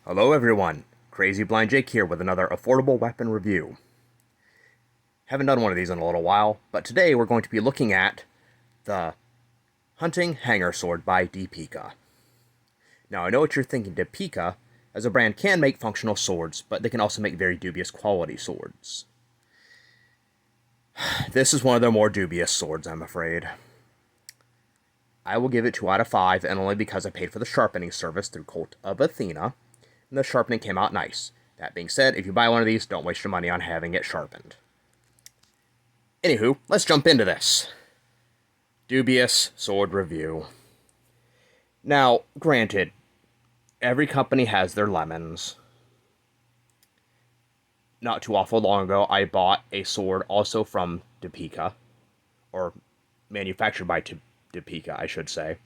Hello everyone, Crazy Blind Jake here with another affordable weapon review. Haven't done one of these in a little while, but today we're going to be looking at the Hunting Hanger Sword by Deepika. Now I know what you're thinking, Deepika as a brand can make functional swords, but they can also make very dubious quality swords. This is one of their more dubious swords, I'm afraid. I will give it 2 out of 5, and only because I paid for the sharpening service through Cult of Athena, and the sharpening came out nice. That being said, if you buy one of these, don't waste your money on having it sharpened. Anywho, let's jump into this. Dubious sword review. Now, granted, every company has their lemons. Not too awful long ago, I bought a sword also from Deepika, or manufactured by Deepika, I should say.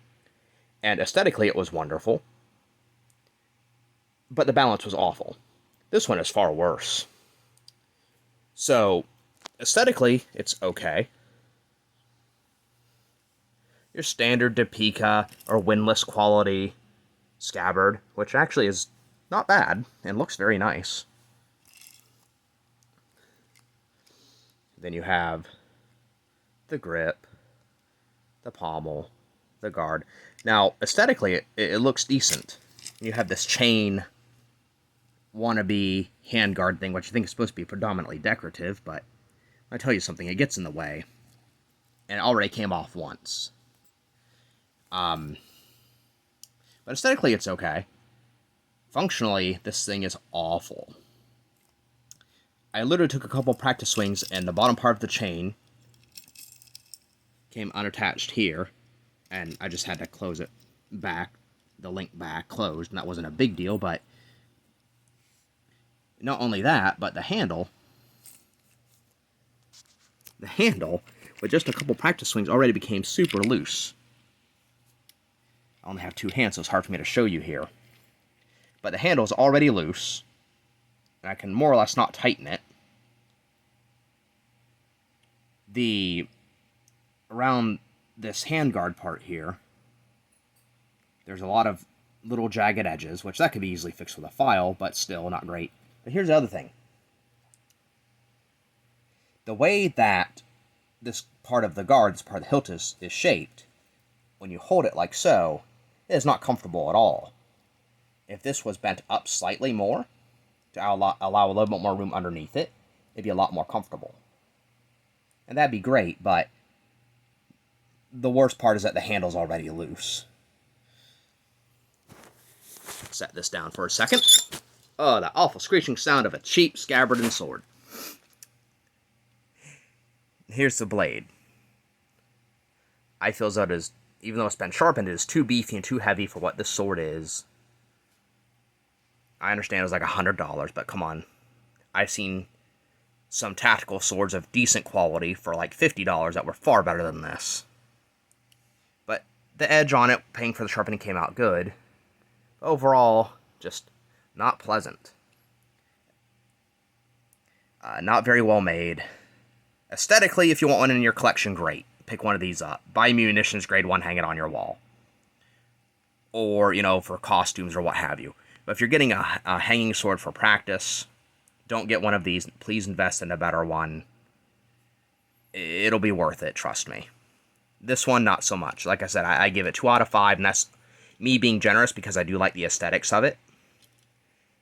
And aesthetically, it was wonderful. But the balance was awful. This one is far worse. So, aesthetically, it's okay. Your standard Deepika or windlass quality scabbard, which actually is not bad and looks very nice. Then you have the grip, the pommel, the guard. Now, aesthetically, it looks decent. You have this chain wannabe handguard thing, which I think is supposed to be predominantly decorative, but I tell you something, it gets in the way. And it already came off once. But aesthetically, it's okay. Functionally, this thing is awful. I literally took a couple practice swings, and the bottom part of the chain came unattached here, and I just had to close it back, the link back closed, and that wasn't a big deal, but not only that, but the handle, with just a couple practice swings, already became super loose. I only have 2 hands, so it's hard for me to show you here. But the handle is already loose, and I can more or less not tighten it. Around this handguard part here, there's a lot of little jagged edges, which that could be easily fixed with a file, but still not great. But here's the other thing. The way that this part of the guard, this part of the hilt is shaped, when you hold it like so, it is not comfortable at all. If this was bent up slightly more, to allow a little bit more room underneath it, it'd be a lot more comfortable. And that'd be great, but the worst part is that the handle's already loose. Set this down for a second. Oh, that awful screeching sound of a cheap scabbard and sword. Here's the blade. I feel as though it is, even though it's been sharpened, it is too beefy and too heavy for what this sword is. I understand it was like $100, but come on. I've seen some tactical swords of decent quality for like $50 that were far better than this. But the edge on it, paying for the sharpening, came out good. Overall, just not pleasant. Not very well made. Aesthetically, if you want one in your collection, great. Pick one of these up. Buy munitions grade 1, hang it on your wall. Or, for costumes or what have you. But if you're getting a hanging sword for practice, don't get one of these. Please invest in a better one. It'll be worth it, trust me. This one, not so much. Like I said, I give it 2 out of 5, and that's me being generous because I do like the aesthetics of it.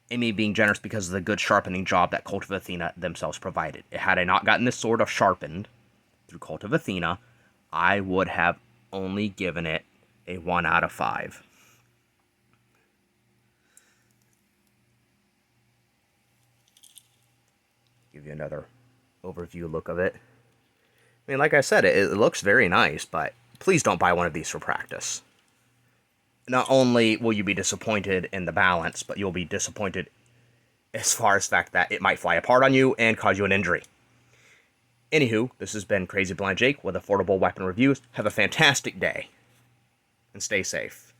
And me being generous because of the good sharpening job that Cult of Athena themselves provided. Had I not gotten this sword sharpened through Cult of Athena, I would have only given it a 1 out of 5. Give you another overview look of it. I mean, like I said, it looks very nice, but please don't buy one of these for practice. Not only will you be disappointed in the balance, but you'll be disappointed as far as the fact that it might fly apart on you and cause you an injury. Anywho, this has been Crazy Blind Jake with affordable weapon reviews. Have a fantastic day, and stay safe.